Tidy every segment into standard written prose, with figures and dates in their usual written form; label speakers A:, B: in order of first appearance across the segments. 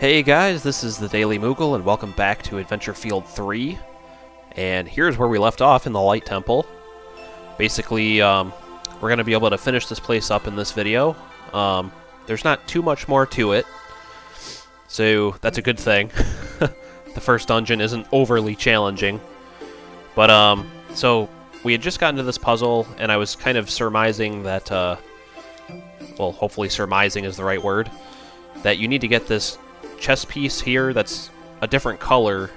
A: Hey guys, this is the Daily Moogle, and welcome back to Adventure Field 3. And here's where we left off in the Light Temple. Basically, we're going to be able to finish this place up in this video. There's not too much more to it, so that's a good thing. The first dungeon isn't overly challenging. But, so we had just gotten to this puzzle, and I was kind of surmising that, well, hopefully surmising is the right word, that you need to get this chess piece here that's a different color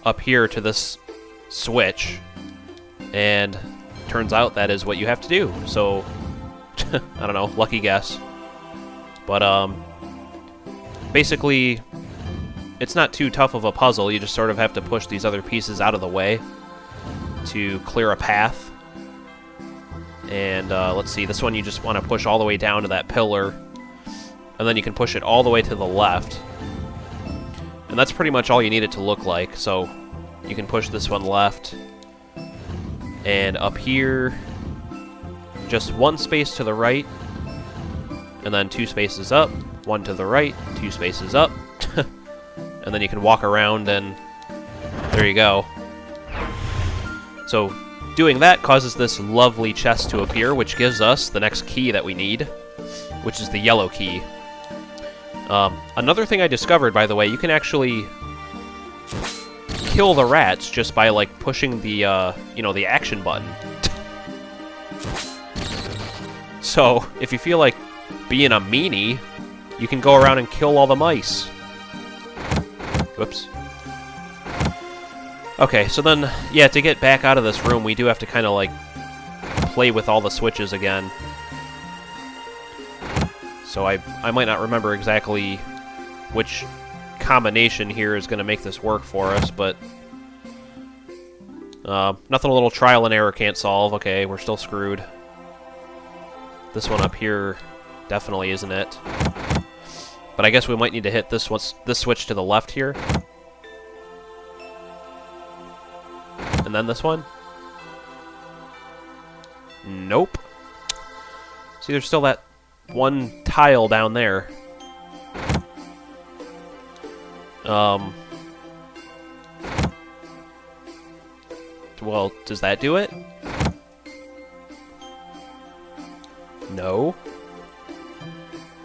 A: up here to this switch, and turns out that is what you have to do. So I don't know, lucky guess. But basically it's not too tough of a puzzle. You just sort of have to push these other pieces out of the way to clear a path. And let's see, this one you just want to push all the way down to that pillar, and then you can push it all the way to the left. And that's pretty much all you need it to look like. So you can push this one left. And up here, just one space to the right. And then two spaces up. One to the right, two spaces up. And then you can walk around and there you go. So doing that causes this lovely chest to appear, which gives us the next key that we need, which is the yellow key. Another thing I discovered, by the way, you can actually kill the rats just by, like, pushing the, the action button. So, if you feel like being a meanie, you can go around and kill all the mice. Whoops. Okay, so then, yeah, to get back out of this room, we do have to kind of, like, play with all the switches again. So I might not remember exactly which combination here is going to make this work for us, but nothing a little trial and error can't solve. Okay, we're still screwed. This one up here definitely isn't it. But I guess we might need to hit this switch to the left here. And then this one? Nope. See, there's still that one tile down there. Well, does that do it? No.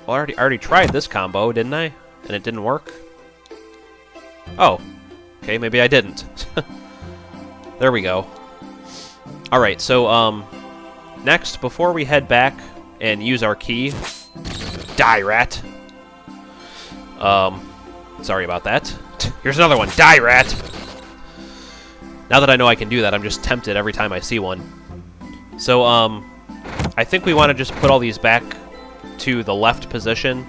A: Well, I already tried this combo, didn't I? And it didn't work? Oh. Okay, maybe I didn't. There we go. Alright, so, next, before we head back and use our key, die, rat. Sorry about that. Here's another one. Die, rat! Now that I know I can do that, I'm just tempted every time I see one. So, I think we want to just put all these back to the left position.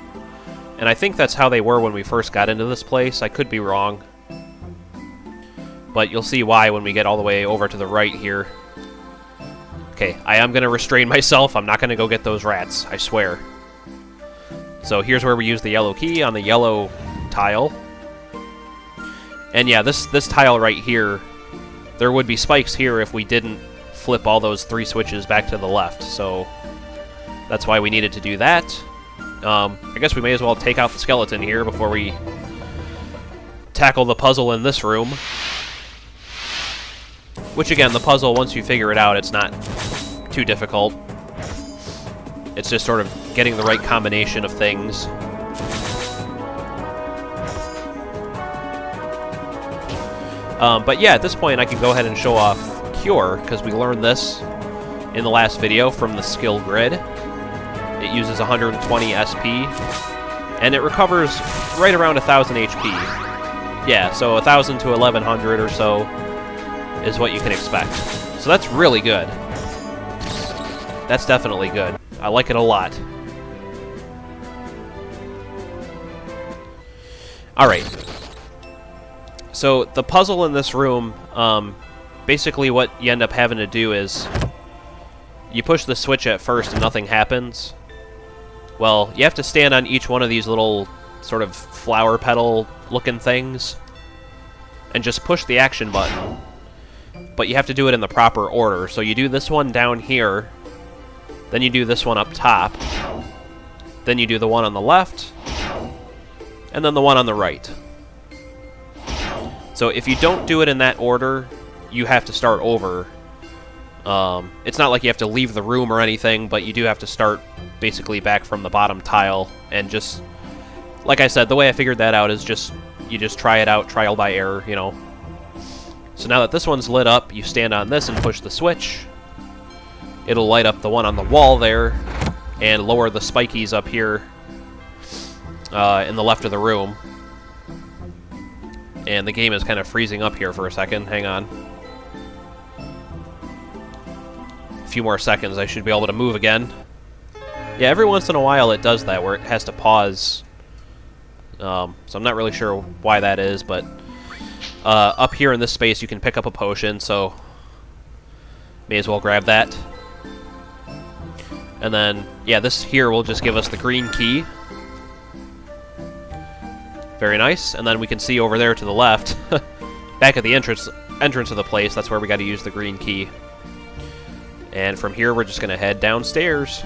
A: And I think that's how they were when we first got into this place. I could be wrong. But you'll see why when we get all the way over to the right here. Okay, I am going to restrain myself. I'm not going to go get those rats, I swear. So here's where we use the yellow key on the yellow tile. And yeah, this tile right here, there would be spikes here if we didn't flip all those three switches back to the left. So that's why we needed to do that. I guess we may as well take out the skeleton here before we tackle the puzzle in this room. Which, again, the puzzle, once you figure it out, it's not too difficult. It's just sort of getting the right combination of things. But yeah, at this point, I can go ahead and show off Cure, because we learned this in the last video from the skill grid. It uses 120 SP, and it recovers right around 1,000 HP. Yeah, so 1,000 to 1,100 or so is what you can expect. So that's really good. That's definitely good. I like it a lot. Alright. So the puzzle in this room, basically what you end up having to do is you push the switch at first and nothing happens. Well, you have to stand on each one of these little sort of flower petal looking things and just push the action button. But you have to do it in the proper order. So you do this one down here, then you do this one up top, then you do the one on the left, and then the one on the right. So if you don't do it in that order, you have to start over. It's not like you have to leave the room or anything, but you do have to start basically back from the bottom tile, and just, like I said, the way I figured that out is you just try it out, trial by error, you know. So now that this one's lit up, you stand on this and push the switch. It'll light up the one on the wall there, and lower the spikies up here in the left of the room. And the game is kind of freezing up here for a second. Hang on. A few more seconds, I should be able to move again. Yeah, every once in a while it does that, where it has to pause. So I'm not really sure why that is, but up here in this space you can pick up a potion, so may as well grab that. And then, yeah, this here will just give us the green key. Very nice. And then we can see over there to the left, back at the entrance of the place, that's where we got to use the green key. And from here, we're just going to head downstairs.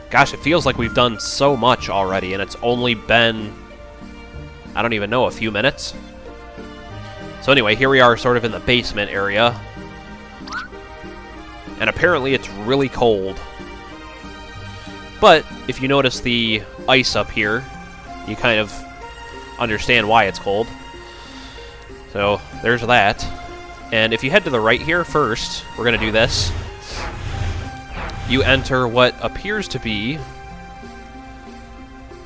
A: Gosh, it feels like we've done so much already, and it's only been, I don't even know, a few minutes. So anyway, here we are sort of in the basement area. And apparently it's really cold. But if you notice the ice up here, you kind of understand why it's cold. So there's that. And if you head to the right here first, we're going to do this. You enter what appears to be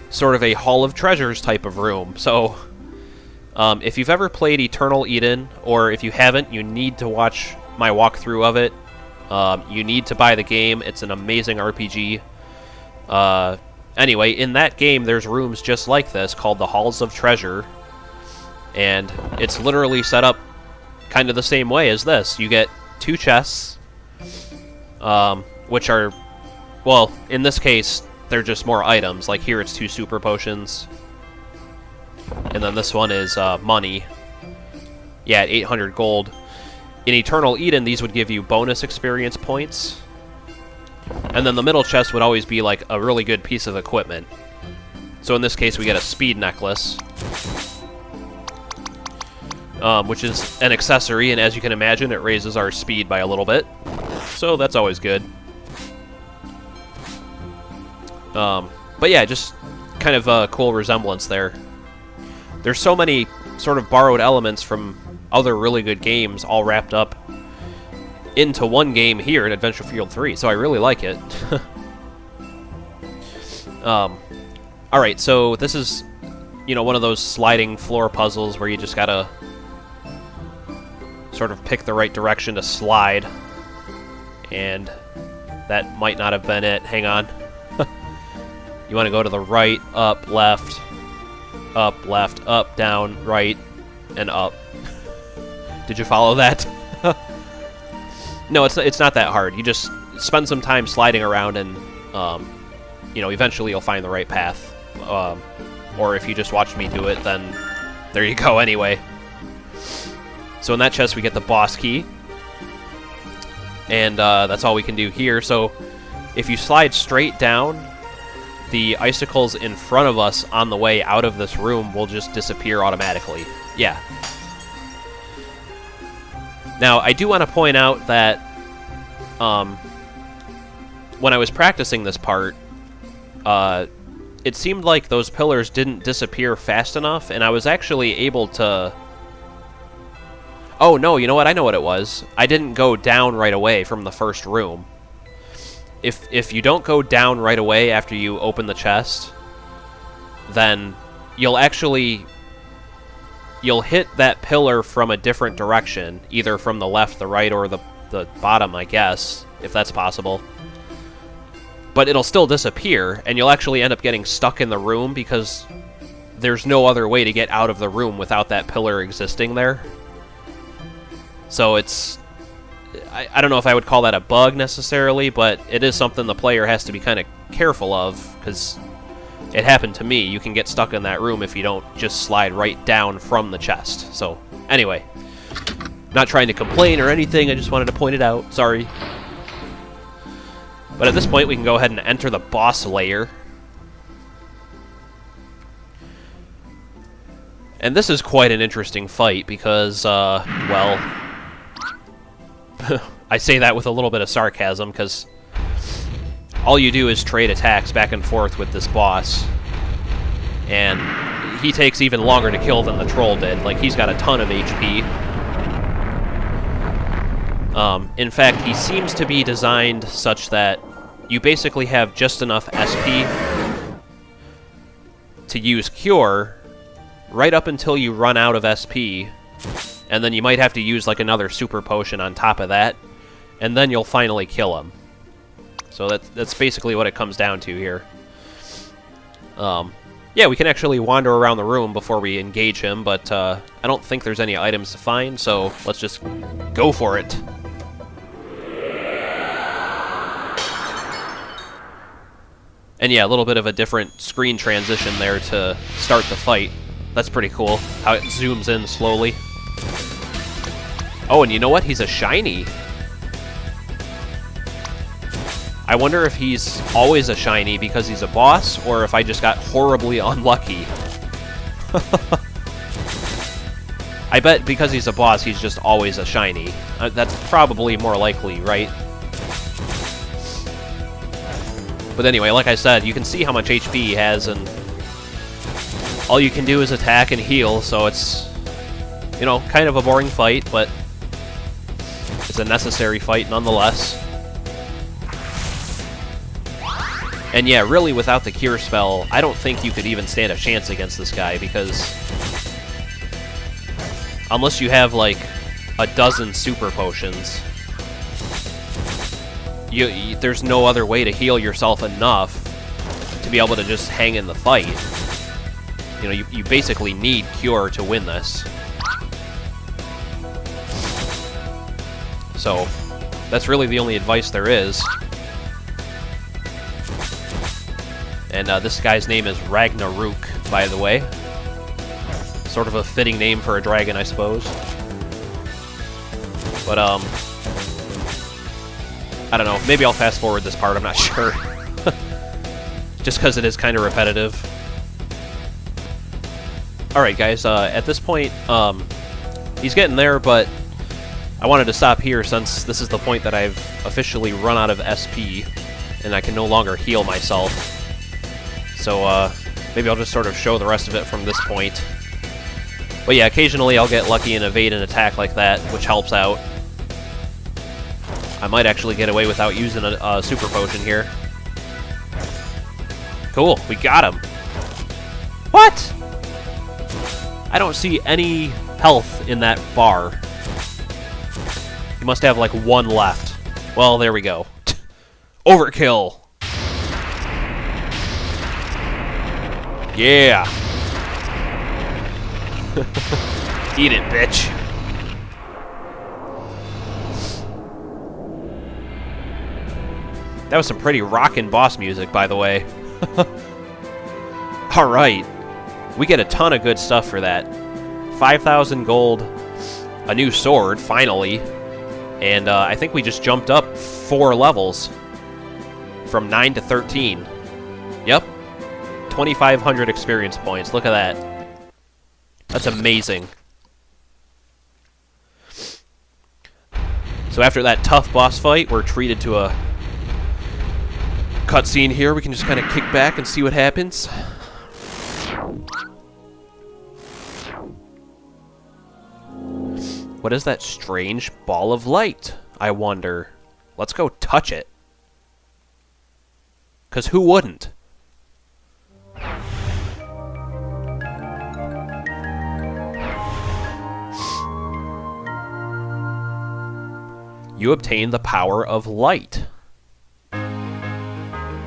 A: sort of a Hall of Treasures type of room. So if you've ever played Eternal Eden, or if you haven't, you need to watch my walkthrough of it. You need to buy the game. It's an amazing RPG. Anyway, in that game, there's rooms just like this called the Halls of Treasure. And it's literally set up kind of the same way as this. You get 2 chests, which are, well, in this case, they're just more items. Like here, it's 2 super potions. And then this one is money. Yeah, 800 gold. In Eternal Eden, these would give you bonus experience points. And then the middle chest would always be like a really good piece of equipment. So in this case, we get a speed necklace, which is an accessory, and as you can imagine, it raises our speed by a little bit. So that's always good. But yeah, just kind of a cool resemblance there. There's so many sort of borrowed elements from other really good games all wrapped up into one game here in Adventure Field 3, so I really like it. Alright, so this is, you know, one of those sliding floor puzzles where you just gotta sort of pick the right direction to slide. And that might not have been it. Hang on. You want to go to the right, up, left, up, down, right, and up. Did you follow that? No, it's not that hard. You just spend some time sliding around, and you know, eventually you'll find the right path. Or if you just watched me do it, then there you go anyway. So in that chest we get the boss key, and that's all we can do here. So if you slide straight down, the icicles in front of us on the way out of this room will just disappear automatically. Yeah. Now, I do want to point out that when I was practicing this part, it seemed like those pillars didn't disappear fast enough, and I was actually able to... Oh, no, you know what? I know what it was. I didn't go down right away from the first room. If you don't go down right away after you open the chest, then you'll hit that pillar from a different direction, either from the left, the right, or the bottom, I guess, if that's possible. But it'll still disappear, and you'll actually end up getting stuck in the room because there's no other way to get out of the room without that pillar existing there. So it's... I don't know if I would call that a bug necessarily, but it is something the player has to be kind of careful of, because it happened to me. You can get stuck in that room if you don't just slide right down from the chest. So, anyway. Not trying to complain or anything, I just wanted to point it out. Sorry. But at this point, we can go ahead and enter the boss lair. And this is quite an interesting fight because, well... I say that with a little bit of sarcasm, because all you do is trade attacks back and forth with this boss. And he takes even longer to kill than the troll did. Like, he's got a ton of HP. In fact, he seems to be designed such that you basically have just enough SP to use Cure right up until you run out of SP, and then you might have to use like another super potion on top of that, and then you'll finally kill him. So that's basically what it comes down to here. Yeah, we can actually wander around the room before we engage him, but I don't think there's any items to find, so let's just go for it. And yeah, a little bit of a different screen transition there to start the fight. That's pretty cool, how it zooms in slowly. Oh, and you know what? He's a shiny. I wonder if he's always a shiny because he's a boss, or if I just got horribly unlucky. I bet because he's a boss, he's just always a shiny. That's probably more likely, right? But anyway, like I said, you can see how much HP he has, and all you can do is attack and heal, so it's, you know, kind of a boring fight, but it's a necessary fight nonetheless. And yeah, really, without the Cure spell, I don't think you could even stand a chance against this guy, because unless you have, like, a dozen super potions, there's no other way to heal yourself enough to be able to just hang in the fight. You know, you basically need Cure to win this. So, that's really the only advice there is. And this guy's name is Ragnarok, by the way. Sort of a fitting name for a dragon, I suppose. But, I don't know. Maybe I'll fast forward this part, I'm not sure. Just because it is kind of repetitive. Alright, guys, at this point, he's getting there, but I wanted to stop here since this is the point that I've officially run out of SP, and I can no longer heal myself. So, maybe I'll just sort of show the rest of it from this point. But yeah, occasionally I'll get lucky and evade an attack like that, which helps out. I might actually get away without using a super potion here. Cool, we got him. What? I don't see any health in that bar. You must have like one left. Well, there we go. Overkill. Yeah. Eat it, bitch. That was some pretty rockin' boss music, by the way. Alright. We get a ton of good stuff for that. 5,000 gold, a new sword, finally, and I think we just jumped up 4 levels. From 9 to 13. Yep. 2,500 experience points. Look at that. That's amazing. So after that tough boss fight, we're treated to a cutscene here. We can just kind of kick back and see what happens. What is that strange ball of light? I wonder. Let's go touch it. 'Cause who wouldn't? You obtain the power of light.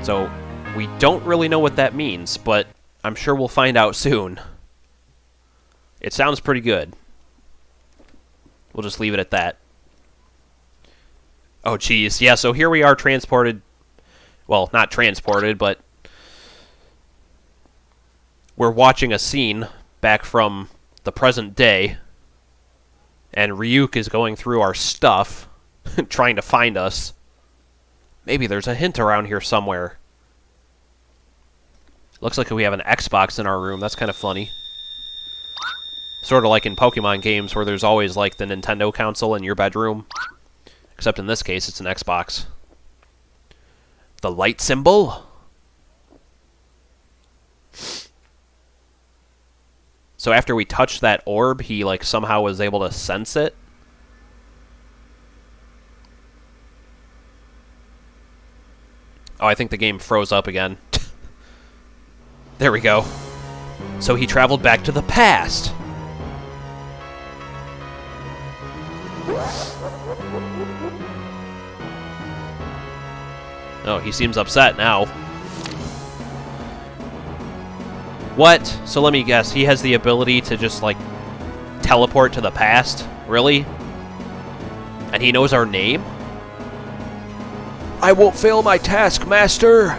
A: So, we don't really know what that means, but I'm sure we'll find out soon. It sounds pretty good. We'll just leave it at that. Oh, geez. Yeah, so here we are transported... Well, not transported, but... We're watching a scene back from the present day. And Ryuk is going through our stuff, trying to find us. Maybe there's a hint around here somewhere. Looks like we have an Xbox in our room. That's kind of funny. Sort of like in Pokemon games where there's always like the Nintendo console in your bedroom. Except in this case, it's an Xbox. The light symbol? So after we touched that orb, he like somehow was able to sense it. Oh, I think the game froze up again. There we go. So he traveled back to the past. Oh, he seems upset now. What? So let me guess, he has the ability to just, like, teleport to the past? Really? And he knows our name? I won't fail my task, Master!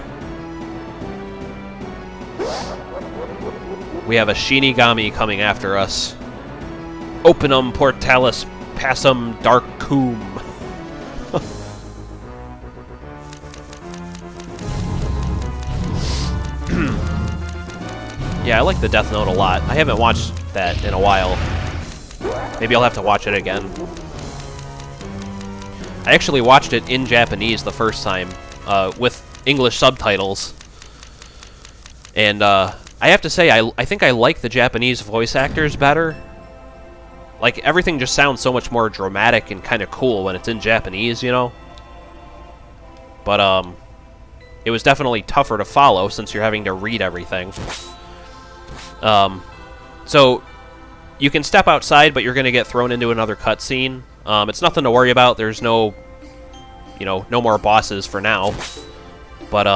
A: We have a Shinigami coming after us. Openum portalis passum darkum. Yeah, I like the Death Note a lot. I haven't watched that in a while. Maybe I'll have to watch it again. I actually watched it in Japanese the first time, with English subtitles. And I have to say, I think I like the Japanese voice actors better. Like, everything just sounds so much more dramatic and kind of cool when it's in Japanese, you know? But, it was definitely tougher to follow since you're having to read everything. So, you can step outside, but you're going to get thrown into another cutscene. It's nothing to worry about. There's no, you know, no more bosses for now. But,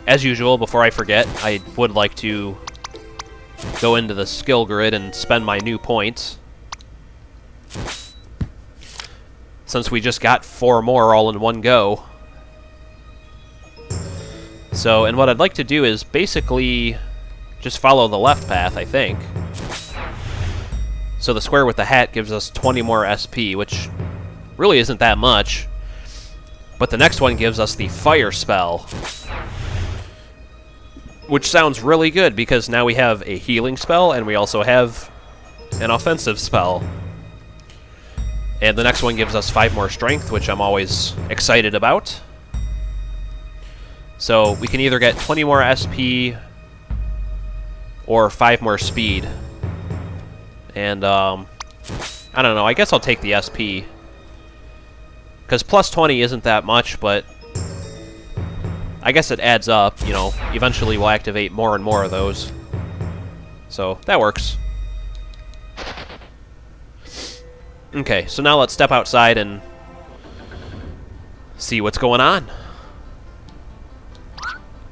A: as usual, before I forget, I would like to go into the skill grid and spend my new points. Since we just got 4 more all in one go. So, and what I'd like to do is basically just follow the left path, I think. So the square with the hat gives us 20 more SP, which really isn't that much. But the next one gives us the fire spell. Which sounds really good, because now we have a healing spell, and we also have an offensive spell. And the next one gives us 5 more strength, which I'm always excited about. So we can either get 20 more SP or 5 more speed. And, I don't know, I guess I'll take the SP. Because plus 20 isn't that much, but I guess it adds up, you know. Eventually we'll activate more and more of those. So, that works. Okay, so now let's step outside and see what's going on.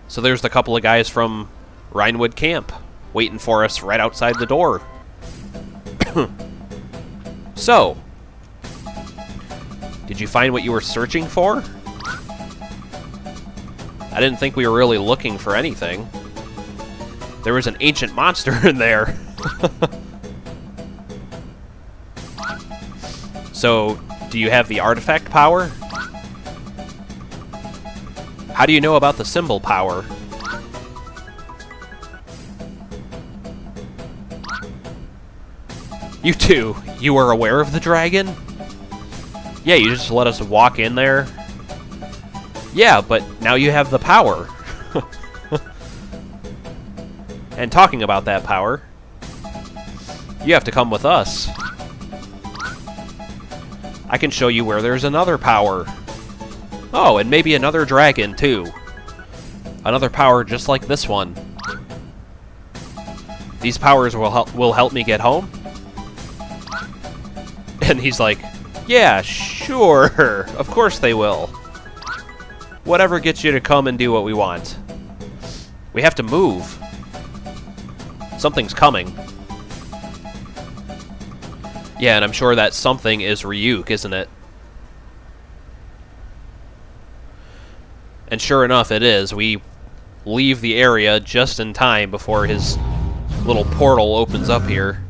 A: So there's the couple of guys from Rhinewood Camp waiting for us right outside the door. So, did you find what you were searching for? I didn't think we were really looking for anything. There was an ancient monster in there. So, do you have the artifact power? How do you know about the symbol power? You two, you were aware of the dragon? Yeah, you just let us walk in there. Yeah, but now you have the power. And talking about that power, you have to come with us. I can show you where there's another power. Oh, and maybe another dragon, too. Another power just like this one. These powers will help me get home? And he's like, yeah, sure. Of course they will. Whatever gets you to come and do what we want. We have to move. Something's coming. Yeah, and I'm sure that something is Ryuk, isn't it? And sure enough, it is. We leave the area just in time before his little portal opens up here.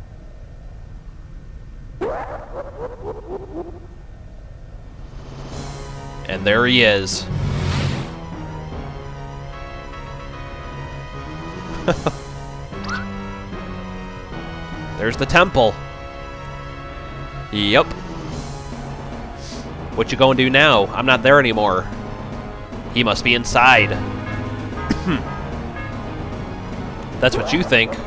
A: And there he is. There's the temple. Yep. What you gonna do now? I'm not there anymore. He must be inside. That's what you think.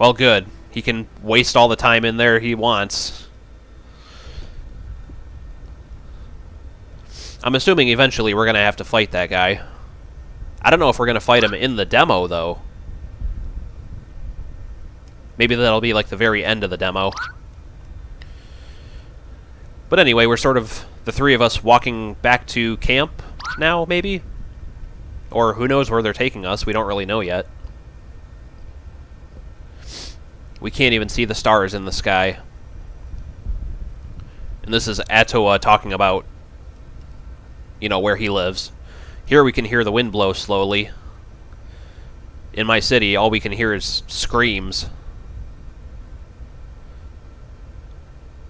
A: Well, good. He can waste all the time in there he wants. I'm assuming eventually we're going to have to fight that guy. I don't know if we're going to fight him in the demo, though. Maybe that'll be like the very end of the demo. But anyway, we're sort of the three of us walking back to camp now, maybe? Or who knows where they're taking us. We don't really know yet. We can't even see the stars in the sky. And this is Atoa talking about, you know, where he lives. Here we can hear the wind blow slowly. In my city, all we can hear is screams.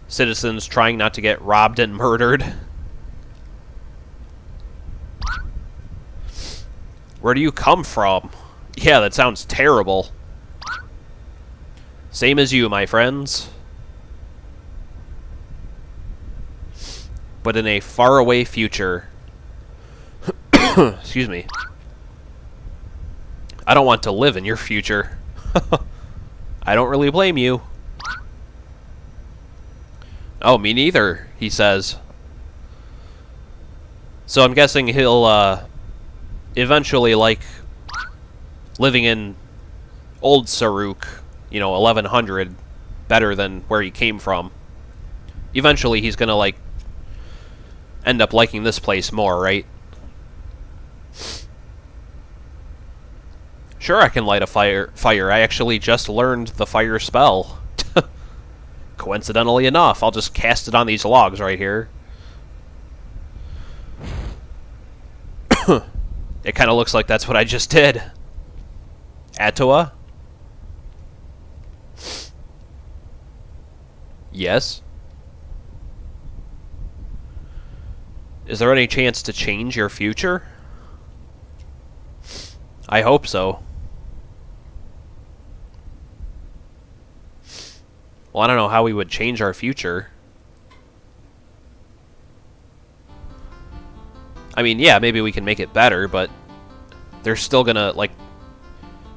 A: Citizens trying not to get robbed and murdered. Where do you come from? Yeah, that sounds terrible. Same as you, my friends. But in a faraway future. Excuse me. I don't want to live in your future. I don't really blame you. Oh, me neither, he says. So I'm guessing he'll eventually like living in old Saruk, you know, 1100, better than where he came from. Eventually he's gonna like end up liking this place more, right? Sure, I can light a fire. I actually just learned the fire spell. Coincidentally enough, I'll just cast it on these logs right here. It kind of looks like that's what I just did. Atoa? Yes? Is there any chance to change your future? I hope so. Well, I don't know how we would change our future. I mean, yeah, maybe we can make it better, but there's still gonna, like,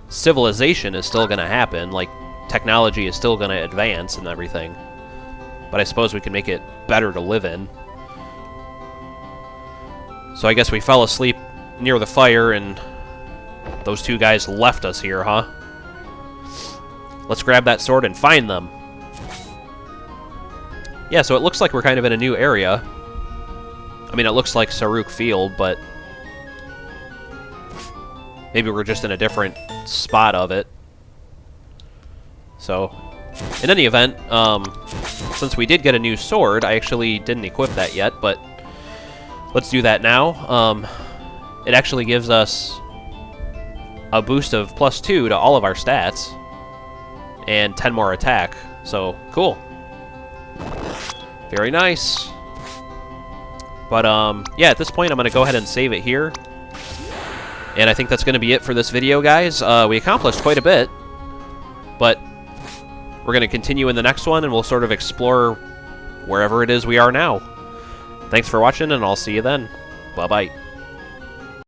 A: civilization is still gonna happen, like, technology is still gonna advance and everything. But I suppose we can make it better to live in. So I guess we fell asleep near the fire and those two guys left us here, huh? Let's grab that sword and find them. Yeah, so it looks like we're kind of in a new area. I mean, it looks like Saruk Field, but maybe we're just in a different spot of it. So, in any event, since we did get a new sword, I actually didn't equip that yet, but let's do that now. It actually gives us a boost of +2 to all of our stats, and 10 more attack, so cool. Very nice. But, yeah, at this point, I'm going to go ahead and save it here. And I think that's going to be it for this video, guys. We accomplished quite a bit. But we're going to continue in the next one, and we'll sort of explore wherever it is we are now. Thanks for watching, and I'll see you then. Bye-bye.